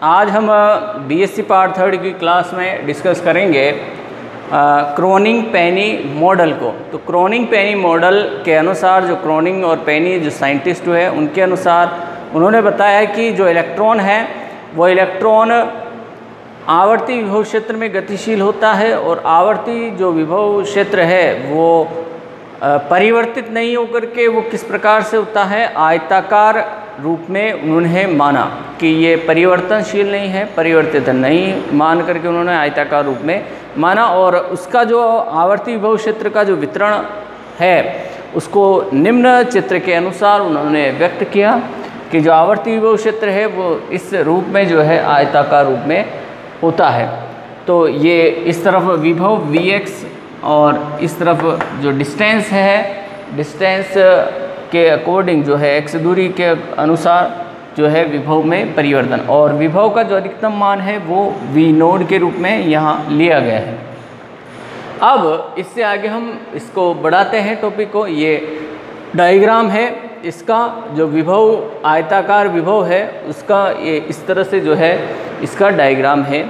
आज हम BSc part 3 की क्लास में डिस्कस करेंगे क्रोनिग पेनी मॉडल को। तो क्रोनिग पेनी मॉडल के अनुसार जो क्रोनिग और पेनी जो साइंटिस्ट हुए उनके अनुसार उन्होंने बताया कि जो इलेक्ट्रॉन है वो इलेक्ट्रॉन आवर्ती विभव क्षेत्र में गतिशील होता है और आवर्ती जो विभव क्षेत्र है वो परिवर्तित नहीं होकर के वो किस प्रकार से होता है, आयताकार रूप में उन्होंने माना कि ये परिवर्तनशील नहीं है, परिवर्तित नहीं मान करके उन्होंने आयताकार रूप में माना। और उसका जो आवर्ती विभव क्षेत्र का जो वितरण है उसको निम्न चित्र के अनुसार उन्होंने व्यक्त किया कि जो आवर्ती विभव क्षेत्र है वो इस रूप में जो है आयताकार रूप में होता है। तो ये इस तरफ विभव Vx और इस तरफ जो डिस्टेंस है, डिस्टेंस के अकॉर्डिंग जो है x दूरी के अनुसार जो है विभव में परिवर्तन, और विभव का जो अधिकतम मान है वो v नोड के रूप में यहाँ लिया गया है। अब इससे आगे हम इसको बढ़ाते हैं टॉपिक को। ये डायग्राम है, इसका जो विभव आयताकार विभव है उसका ये इस तरह से जो है इसका डायग्राम है।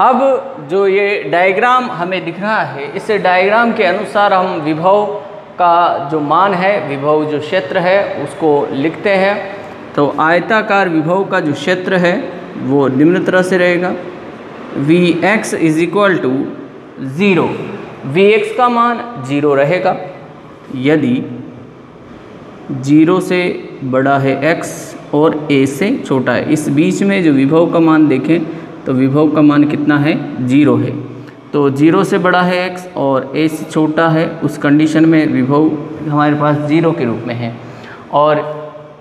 अब जो ये डायग्राम हमें दिख रहा है इस डायग्राम के अनुसार हम विभव का जो मान है, विभव जो क्षेत्र है उसको लिखते हैं। तो आयताकार विभव का जो क्षेत्र है वो निम्न तरह से रहेगा, Vx is equal to 0। Vx का मान 0 रहेगा यदि 0 से बड़ा है x और a से छोटा है। इस बीच में जो विभव का मान देखें तो विभव का मान कितना है, 0 है। तो 0 से बड़ा है x और a से छोटा है, उस कंडीशन में विभव हमारे पास 0 के रूप में है। और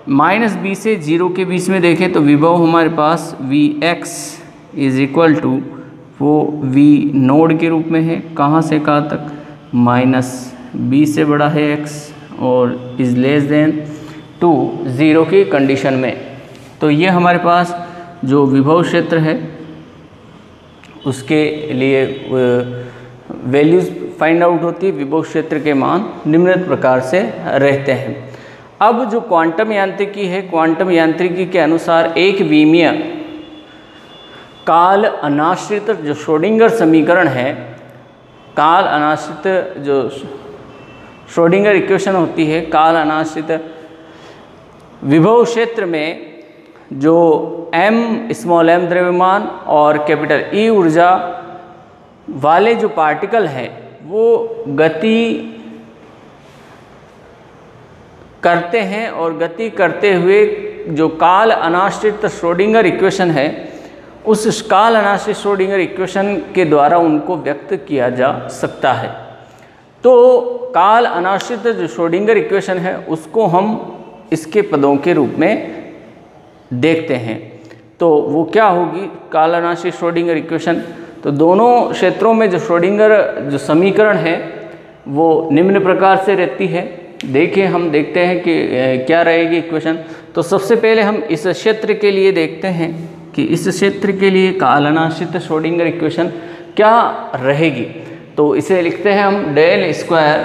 -b से 0 के बीच में देखें तो विभव हमारे पास Vx इज इक्वल टू वो v नोड के रूप में है। कहाँ से कहाँ तक, -b से बड़ा है x और इज़ लेस देन टू 0 की कंडीशन में। तो ये हमारे पास जो विभव क्षेत्र है उसके लिए वैल्यूज़ फाइंड आउट होती है। विभव क्षेत्र के मान निम्न प्रकार से रहते हैं। अब जो क्वांटम यांत्रिकी है, क्वांटम यांत्रिकी के अनुसार एक विमीय काल अनाश्रित जो श्रोडिंगर समीकरण है, काल अनाश्रित जो श्रोडिंगर इक्वेशन होती है, काल अनाश्रित विभव क्षेत्र में जो m द्रव्यमान और E ऊर्जा वाले जो पार्टिकल हैं वो गति करते हैं और गति करते हुए जो काल अनाश्रित श्रोडिंगर इक्वेशन है उस काल अनाश्रित श्रोडिंगर इक्वेशन के द्वारा उनको व्यक्त किया जा सकता है। तो काल अनाश्रित जो श्रोडिंगर इक्वेशन है उसको हम इसके पदों के रूप में देखते हैं। तो वो क्या होगी काल अनाश्रित श्रोडिंगर इक्वेशन। तो दोनों क्षेत्रों में जो श्रोडिंगर जो समीकरण है वो निम्न प्रकार से रहती है। देखिए हम देखते हैं कि क्या रहेगी इक्वेशन। तो सबसे पहले हम इस क्षेत्र के लिए देखते हैं कि इस क्षेत्र के लिए काल अनाश्रित श्रोडिंगर इक्वेशन क्या रहेगी। तो इसे लिखते हैं हम डेल स्क्वायर,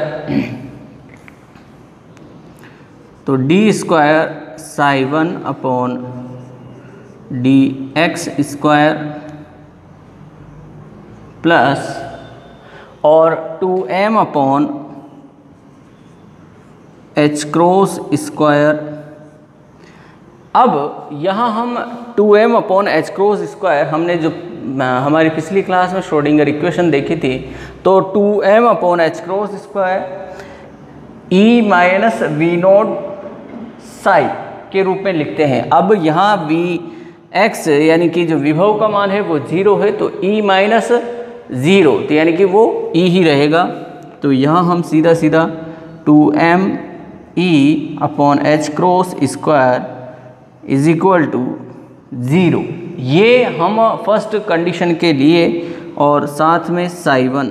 तो d square psi1 upon dx square plus और 2m upon h cross square. अब यहाँ हम 2m upon h cross square, हमने जो हमारी पिछली क्लास में श्रोडिंगर इक्वेशन देखी थी, तो 2m upon h cross square e minus v note Sai के रूप में लिखते हैं। अब यहाँ Vx यानी कि जो विभव का मान है वो 0 है, तो e माइनस 0 तो यानी कि वो e ही रहेगा। तो यहाँ हम सीधा सीधा 2m e upon h cross square is equal to 0, ये हम फर्स्ट कंडीशन के लिए, और साथ में psi1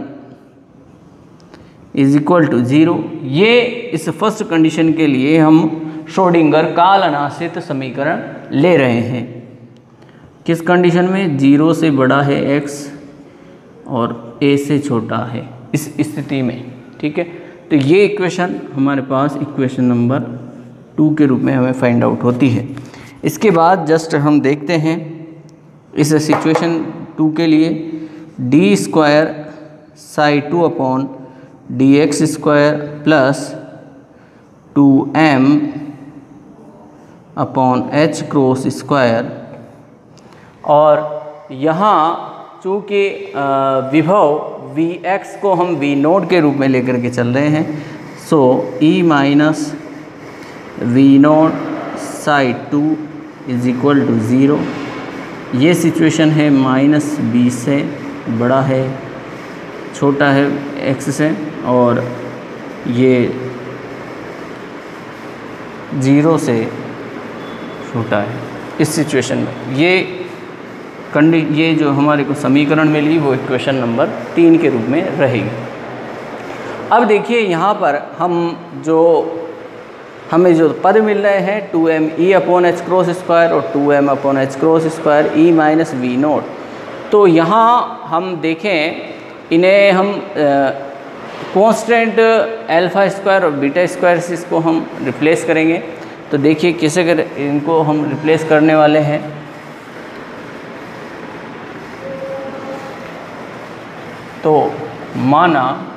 इज इक्वल टू 0, ये इस फर्स्ट कंडीशन के लिए हम श्रोडिंगर काल अनाश्रित समीकरण ले रहे हैं। किस कंडीशन में, 0 से बड़ा है x और a से छोटा है, इस स्थिति में। ठीक है, तो ये इक्वेशन हमारे पास इक्वेशन नंबर 2 के रूप में हमें फाइंड आउट होती है। इसके बाद जस्ट हम देखते हैं इस सिचुएशन 2 के लिए D square psi 2 upon D x square plus 2m upon H cross square. और यहाँ चूँकि विभव Vx को हम V नोड के रूप में लेकर के चल रहे हैं, so E minus V naught psi 2 is equal to 0। ये सिचुएशन है माइनस b से बड़ा है, छोटा है x से, और ये 0 से छोटा है। इस सिचुएशन में ये जो हमारे को समीकरण मिली वो इक्वेशन नंबर 3 के रूप में रहेगी। अब देखिए यहाँ पर हमें जो पद मिल रहे हैं 2m e upon H cross square और 2m upon H cross square e minus V naught. तो यहाँ हम देखें इन्हें हम कॉन्स्टेंट अल्फा स्क्वायर और बीटा स्क्वायर से इसको हम रिप्लेस करेंगे। तो देखिए कैसे कर इनको हम रिप्लेस करने वाले हैं। तो माना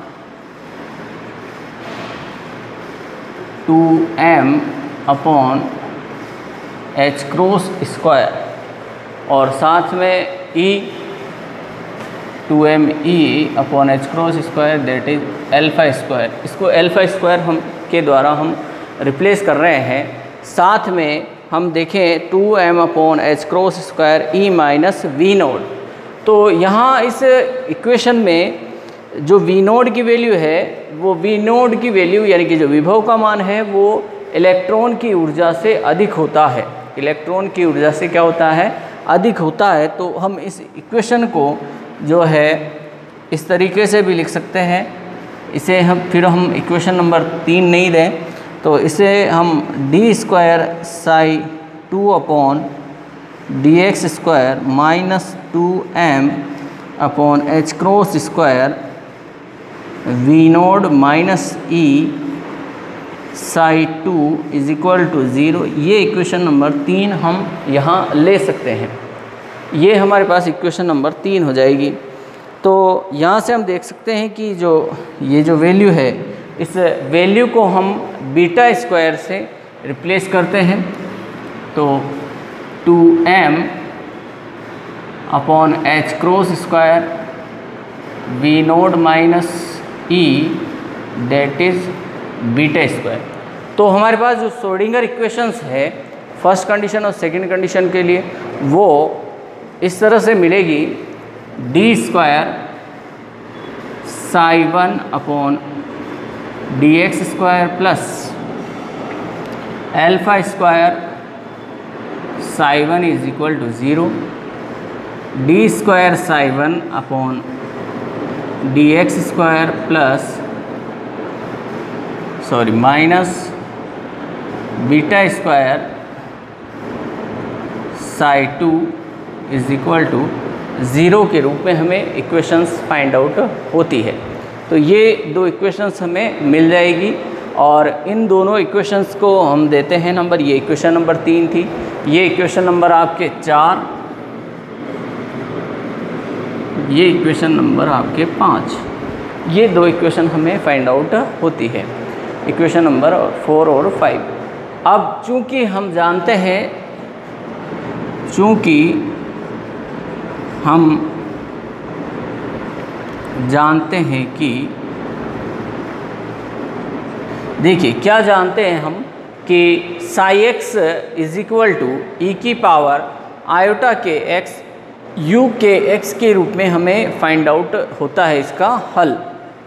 2m upon H cross square और साथ में e 2m e upon H cross square that is alpha square. इसको अल्फा स्क्वायर हम के द्वारा हम रिप्लेस कर रहे हैं। साथ में हम देखें 2m upon H cross square e minus V naught. तो यहाँ इस इक्वेशन में जो वी नोड की वैल्यू है वो वी नोड की वैल्यू यानी कि जो विभव का मान है वो इलेक्ट्रॉन की ऊर्जा से अधिक होता है। इलेक्ट्रॉन की ऊर्जा से क्या होता है? अधिक होता है। तो हम इस इक्वेशन को जो है इस तरीके से भी लिख सकते हैं। इसे हम इक्वेशन नंबर 3 नहीं दें तो इसे हम D square psi 2 upon D x square minus 2m upon H cross square V naught minus E psi 2 is equal to 0। ये इक्वेशन नंबर 3 हम यहाँ ले सकते हैं। ये हमारे पास इक्वेशन नंबर 3 हो जाएगी। तो यहाँ से हम देख सकते हैं कि ये जो वैल्यू है इस वैल्यू को हम बीटा स्क्वायर से रिप्लेस करते हैं। तो 2m upon H cross square V naught minus E that is beta square. तो हमारे पास जो श्रोडिंगर इक्वेशंस है फर्स्ट कंडीशन और सेकंड कंडीशन के लिए वो इस तरह से मिलेगी D square psi 1 upon D x square plus alpha square psi 1 is equal to 0। D square psi 1 upon D x square plus minus beta square psi 2 is equal to 0 के रूप में हमें इक्वेशंस फाइंड आउट होती है। तो ये दो equations हमें मिल जाएगी और इन दोनों इक्वेशंस को हम देते हैं नंबर। ये इक्वेशन नंबर 3 थी, ये इक्वेशन नंबर आपके 4, ये इक्वेशन नंबर आपके 5। ये दो इक्वेशन हमें फाइंड आउट होती है, इक्वेशन नंबर 4 और 5। अब चूँकि हम जानते हैं कि देखिए क्या जानते हैं हम कि psi x is equal to e की power iota k x u k x के रूप में हमें फाइंड आउट होता है इसका हल।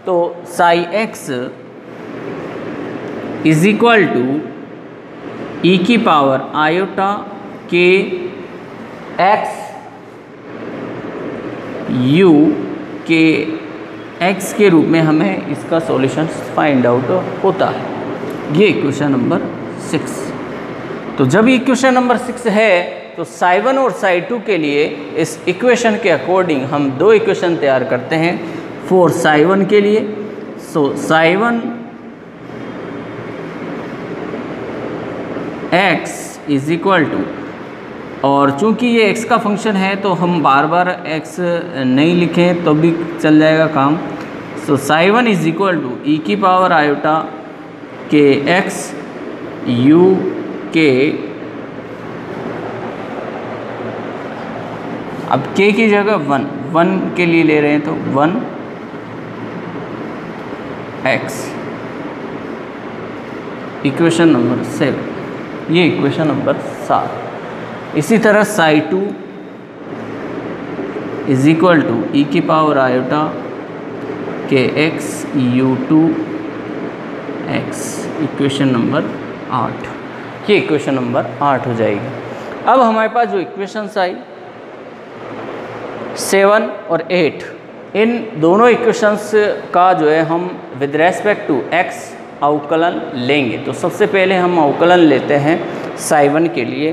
तो psi x is equal to e की power iota k x u k x के रूप में हमें इसका सॉल्यूशन फाइंड आउट होता है। ये इक्वेशन नंबर 6। तो जब इक्वेशन नंबर 6 है तो साई 1 और साई 2 के लिए इस इक्वेशन के अकॉर्डिंग हम दो इक्वेशन तैयार करते हैं फॉर साई 1 के लिए। So psi 1 x is equal to, और चूंकि ये x का फंक्शन है तो हम बार बार x नहीं लिखें तो भी चल जाएगा काम। So psi one is equal to e की power iota k x u k, अब k की जगह 1 के लिए ले रहे हैं तो 1 x, इक्वेशन नंबर 7, ये इक्वेशन नंबर 7। इसी तरह psi two is equal to e की power iota k x u two x, equation number 8, ये इक्वेशन नंबर 8 हो जाएगी। अब हमारे पास जो इक्वेशंस आई 7 और 8, इन दोनों इक्वेशंस का जो है हम विद रेस्पेक्ट टू x अवकलन लेंगे। तो सबसे पहले हम अवकलन लेते हैं साई वन के लिए।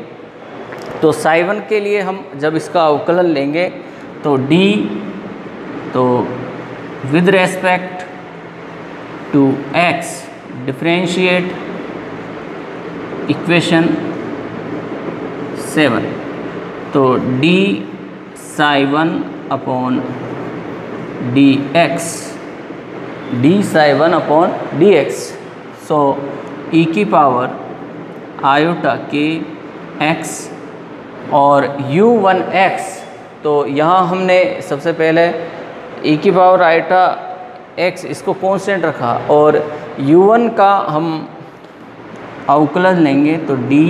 तो साई वन के लिए हम जब इसका अवकलन लेंगे तो d, तो with respect to x differentiate equation 7, तो d psi one upon D x, d psi one upon D x. So e की पावर आयोटा के एक्स और u1x, तो यहाँ हमने सबसे पहले e की पावर आयोटा x इसको कांस्टेंट रखा और u1 का हम अवकलन लेंगे तो d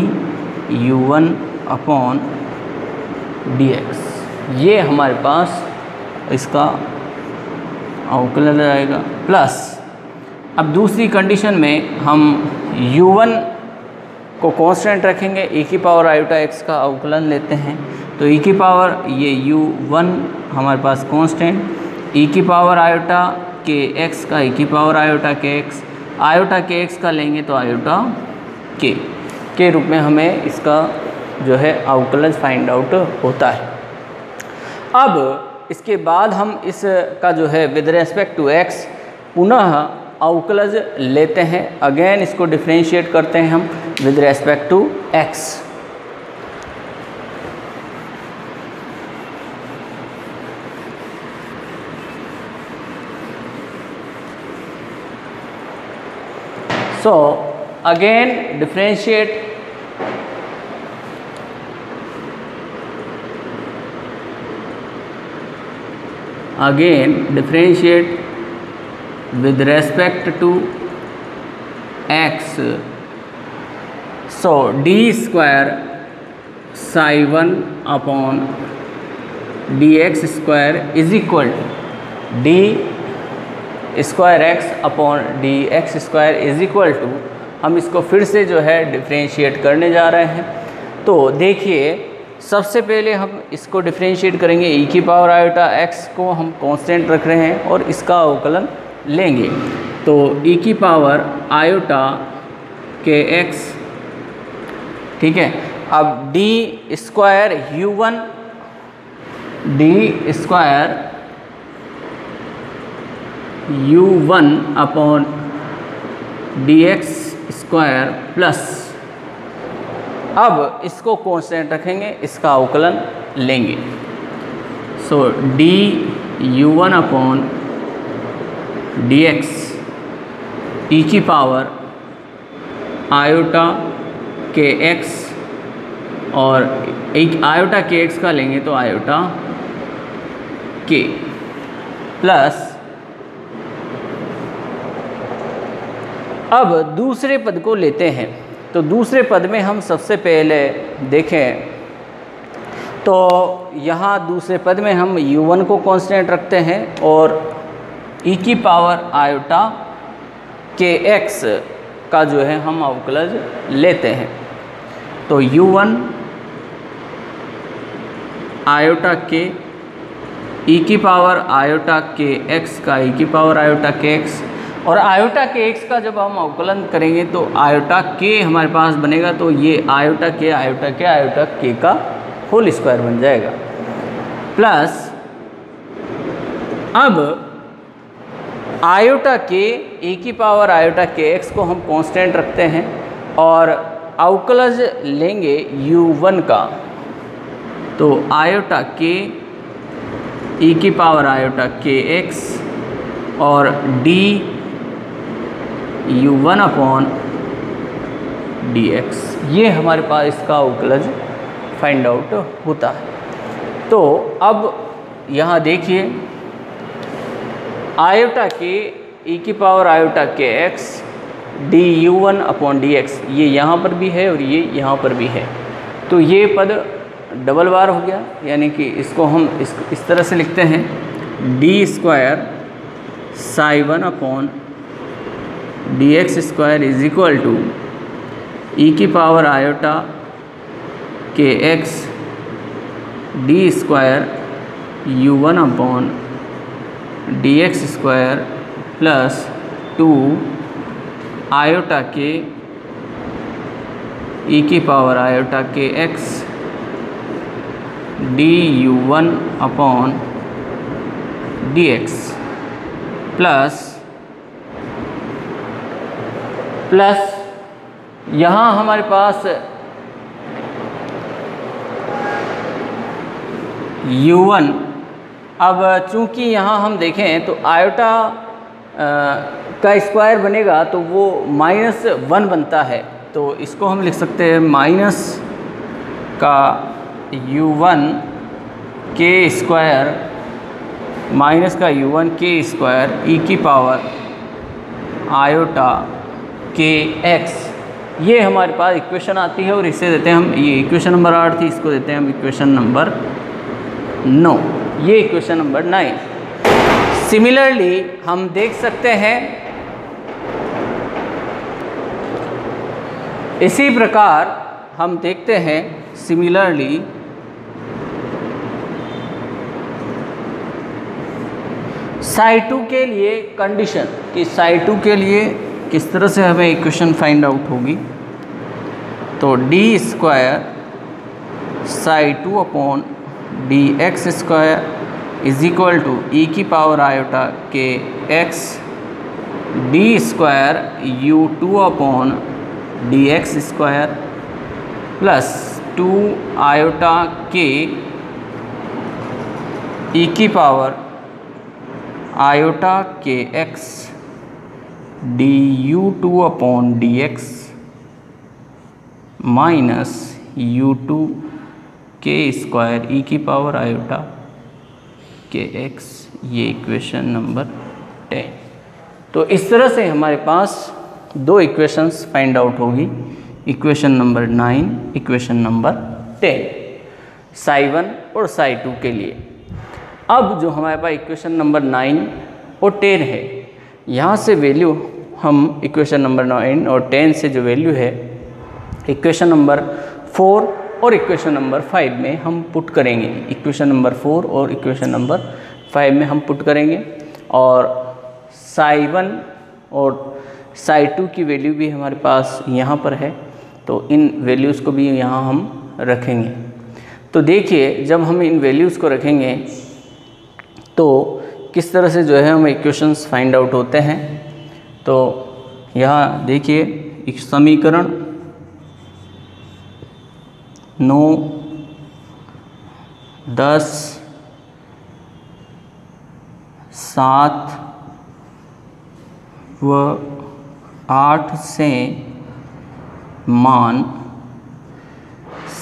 u1 अपॉन dx, ये हमारे पास इसका अवकलन आएगा। प्लस अब दूसरी कंडीशन में हम u1 को कांस्टेंट रखेंगे, e की पावर आयोटा x का अवकलन लेते हैं तो e की पावर ये u1 हमारे पास कांस्टेंट, e की पावर आयोटा के x का e की पावर आयोटा के x, आयोटा के x का लेंगे तो आयोटा के रूप में हमें इसका जो है अवकलन फाइंड आउट होता है। अब इसके बाद हम इसका जो है विद रेस्पेक्ट टू x पुनः अवकलज लेते हैं, अगेन इसको डिफरेंशिएट करते हैं हम with respect to x। So again differentiate with respect to x, so d square psi 1 upon dx square is equal to d square x upon dx square is equal to, हम इसको फिर से जो है differentiate करने जा रहे हैं। तो देखिए सबसे पहले हम इसको डिफरेंशिएट करेंगे, e की पावर आयोटा x को हम कांस्टेंट रख रहे हैं और इसका अवकलन लेंगे तो e की पावर आयोटा के x, ठीक है। अब d square u1 d square u1 upon dx square plus, अब इसको कांस्टेंट रखेंगे, इसका अवकलन लेंगे। सो d u1 upon dx e की पावर आयोटा के x, और एक आयोटा के x का लेंगे तो आयोटा के प्लस, अब दूसरे पद को लेते हैं। तो दूसरे पद में हम सबसे पहले देखें तो यहाँ दूसरे पद में हम u1 को कांस्टेंट रखते हैं और e की पावर आयोटा के x का जो है हम अवकलज लेते हैं। तो u1 आयोटा के e की पावर आयोटा के x का e की पावर आयोटा के x, और आयोटा के x का जब हम अवकलन करेंगे तो आयोटा के हमारे पास बनेगा, तो ये आयोटा के आयोटा के आयोटा के का होल स्क्वायर बन जाएगा। प्लस अब आयोटा के e की पावर आयोटा के x को हम कांस्टेंट रखते हैं और अवकलज लेंगे u1 का, तो आयोटा k e की पावर आयोटा kx और d u1 अपॉन dx, ये हमारे पास इसका अवकलज फाइंड आउट होता है। तो अब यहाँ देखिए आयोटा k e की power iota kx D u1 upon dx, ये यहाँ पर भी है और ये यहाँ पर भी है, तो ये पद डबल बार हो गया, यानी कि इसको हम इस तरह से लिखते हैं d square psi 1 upon D x square is equal to e की power iota k x d square u1 upon D x square plus 2 iota k e की power iota k x d u1 upon D x plus यहाँ हमारे पास u1, अब चूंकि यहाँ हम देखें तो आयोटा का स्क्वायर बनेगा तो वो -1 बनता है, तो इसको हम लिख सकते हैं माइनस का u1 के स्क्वायर माइनस का u1 के स्क्वायर ई की पावर आयोटा के एक्स, ये हमारे पास इक्वेशन आती है और इसे देते हैं हम, ये इक्वेशन नंबर 8 थी, इसको देते हैं हम इक्वेशन नंबर 9, ये इक्वेशन नंबर 9। सिमिलरली हम देख सकते हैं इसी प्रकार हम देखते हैं सिमिलरली साई 2 के लिए कंडीशन कि साई 2 के लिए किस तरह से हमें इक्वेशन फाइंड आउट होगी, तो d square psi 2 upon D x square is equal to e की power iota k x d square u2 upon D x square plus 2 iota k e की power iota k x d u2 upon D x minus u2 k square e की power iota k x, ये equation number 10। तो इस तरह से हमारे पास दो इक्वेशंस फाइंड आउट होगी, equation number 9, equation number 10, Sai 1 और साई 2 के लिए। अब जो हमारे पास इक्वेशन नंबर 9 और 10 है, यहाँ से वैल्यू हम इक्वेशन नंबर 9 और 10 से जो वैल्यू है इक्वेशन नंबर 4 और इक्वेशन नंबर 5 में हम पुट करेंगे। इक्वेशन नंबर 4 और इक्वेशन नंबर 5 में हम पुट करेंगे और साई 1 और साई 2 की वैल्यू भी हमारे पास यहाँ पर है, तो इन वैल्यूज़ को भी यहाँ हम रखेंगे। तो देखिए जब हम इन वैल्यूज़ को रखेंगे तो किस तरह से जो है हम इक्वेशंस फाइंड आउट होते हैं। तो यहाँ देखिए एक समीकरण 9, 10, 7 व 8 से मान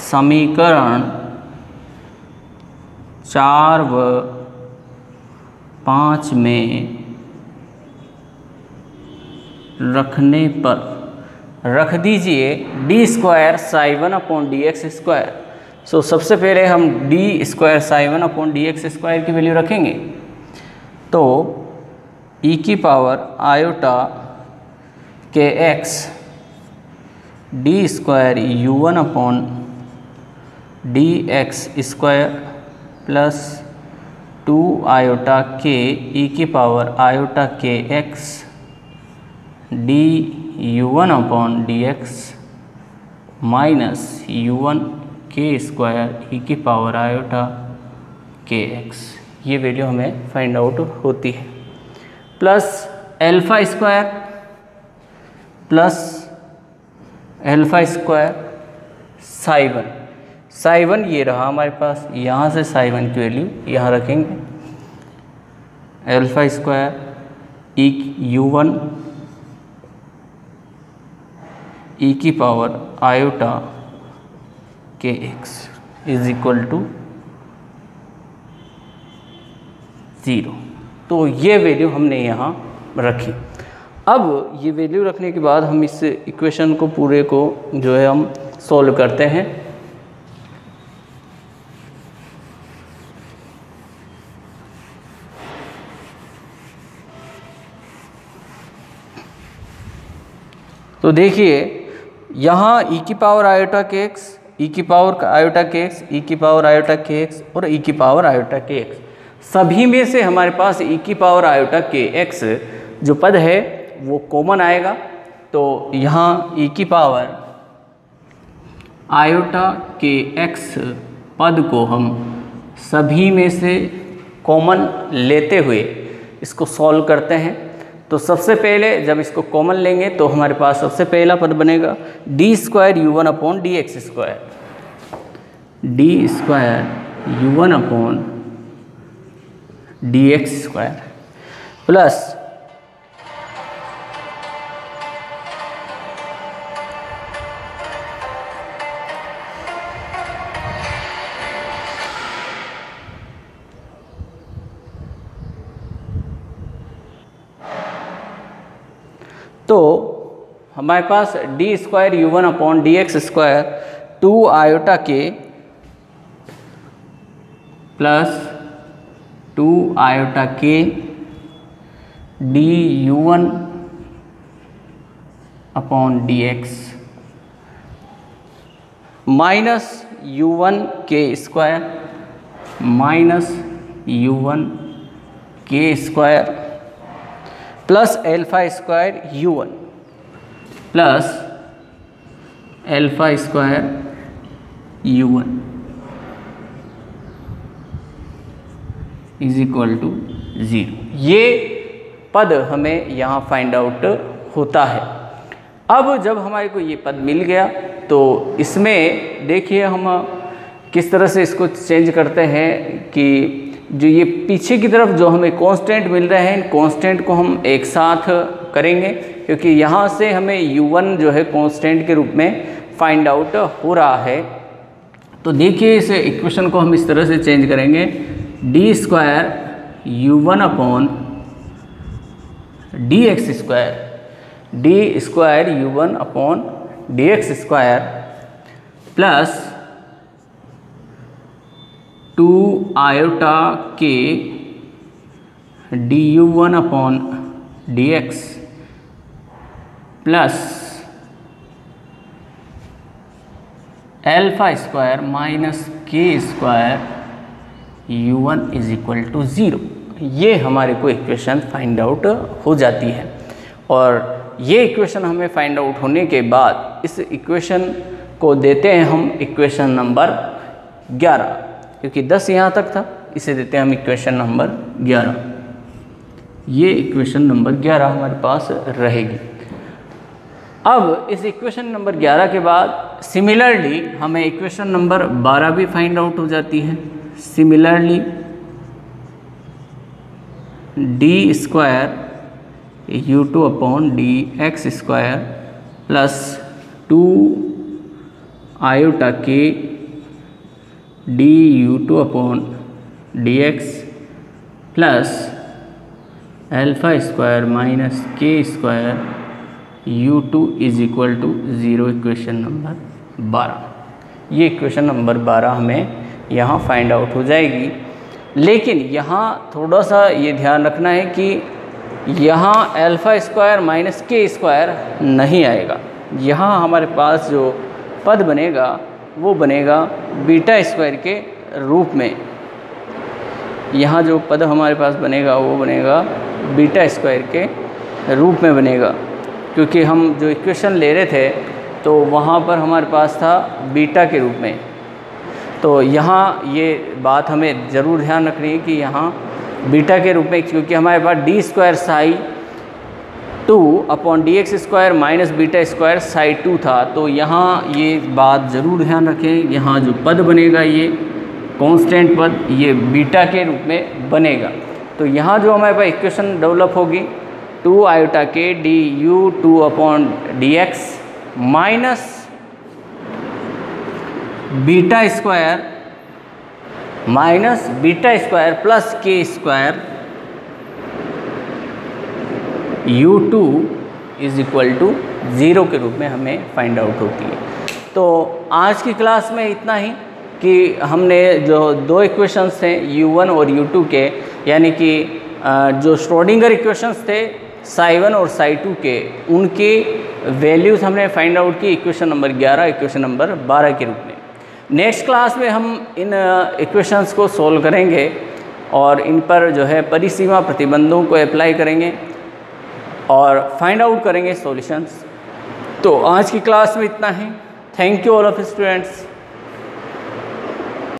समीकरण 4 व 5 में रखने पर रख दीजिए d square psi 1 upon D x square. So सबसे पहले हम D square psi 1 upon D x square की वैल्यू रखेंगे, तो ई की power iota k x d square u1 upon D x square plus 2 iota k e की power iota k x d u1 upon D x minus u1 k square e की power iota k x, ये value हमें find out होती है, plus alpha square plus alpha square psi 1, Sai 1 ये रहा हमारे पास, यहाँ से साई 1 की वैल्यू यहाँ रखेंगे, अल्फा स्क्वायर u1 e की power iota kx is equal to 0। तो ये वैल्यू हमने यहाँ रखी। अब ये वैल्यू रखने के बाद हम इस इक्वेशन को पूरे को जो है हम सॉल्व करते हैं। तो देखिए यहाँ e की power iota k x, e की power iota k x, e की पावर आयोटा के एक्स और e की पावर आयोटा के एक्स, सभी में से हमारे पास e की पावर आयोटा के एक्स जो पद है वो कॉमन आएगा। तो यहाँ e की पावर आयोटा के एक्स पद को हम सभी में से कॉमन लेते हुए इसको सॉल्व करते हैं। तो सबसे पहले जब इसको कॉमन लेंगे तो हमारे पास सबसे पहला पद बनेगा d square u1 upon D x square, d square u1 upon D x square plus तो हमारे पास d square u1 upon D x square 2 iota k plus 2 iota k d u1 upon D x minus u1 k square minus u1 k square plus alpha square u1 plus alpha square u1 is equal to 0। ये पद हमें यहाँ find out होता है। अब जब हमारे को ये पद मिल गया तो इसमें देखिए हम किस तरह से इसको चेंज करते हैं कि जो ये पीछे की तरफ जो हमें कांस्टेंट मिल रहे हैं, इन कांस्टेंट को हम एक साथ करेंगे क्योंकि यहाँ से हमें u1 जो है कांस्टेंट के रूप में फाइंड आउट हो रहा है। तो देखिए इस इक्वेशन को हम इस तरह से चेंज करेंगे, d square u1 upon D x square, d square u1 upon D x square plus 2 iota k d u1 upon D x plus alpha square minus k square u1 is equal to 0। ये हमारे को equation find out हो जाती है। और ये equation हमें find out होने के बाद इस इक्वेशन को देते हैं हम इक्वेशन नंबर 11, क्योंकि 10 यहाँ तक था, इसे देते हैं हम इक्वेशन नंबर 11। ये इक्वेशन नंबर 11 हमारे पास रहेगी। अब इस इक्वेशन नंबर 11 के बाद सिमिलरली हमें इक्वेशन नंबर 12 भी फाइंड आउट हो जाती है। Similarly d square u2 upon D x square plus 2 iota k d u2 upon D x plus alpha square minus k square u2 is equal to 0। Equation number 12, ये equation number 12 हमें यहाँ find out हो जाएगी। लेकिन यहाँ थोड़ा सा ये ध्यान रखना है कि यहाँ alpha square minus k square नहीं आएगा। यहाँ हमारे पास जो पद बनेगा वो बनेगा बीटा स्क्वायर के रूप में। यहाँ जो पद हमारे पास बनेगा वो बनेगा बीटा स्क्वायर के रूप में बनेगा, क्योंकि हम जो इक्वेशन ले रहे थे तो वहाँ पर हमारे पास था बीटा के रूप में। तो यहाँ ये बात हमें ज़रूर ध्यान रखनी है कि यहाँ बीटा के रूप में, क्योंकि हमारे पास d square psi 2/dx² minus beta square psi 2 था। तो यहाँ ये बात ज़रूर ध्यान रखें, यहाँ जो पद बनेगा ये कांस्टेंट पद, ये बीटा के रूप में बनेगा। तो यहाँ जो हमारे पास इक्वेशन डेवलप होगी 2 iota k du 2/dx minus beta square plus k square u2 is equal to 0 के रूप में हमें फाइंड आउट होती है। तो आज की क्लास में इतना ही कि हमने जो दो इक्वेशंस थे u1 और u2 के, यानी कि जो श्रोडिंगर इक्वेशंस थे साई 1 और साई 2 के, उनके वैल्यूज़ हमने फाइंड आउट की इक्वेशन नंबर 11, इक्वेशन नंबर 12 के रूप में। नेक्स्ट क्लास में हम इन इक्वेशंस को सोल्व करेंगे और इन पर जो है परिसीमा प्रतिबंधों को अप्लाई करेंगे और फाइंड आउट करेंगे सॉल्यूशंस। तो आज की क्लास में इतना ही। Thank you all of students.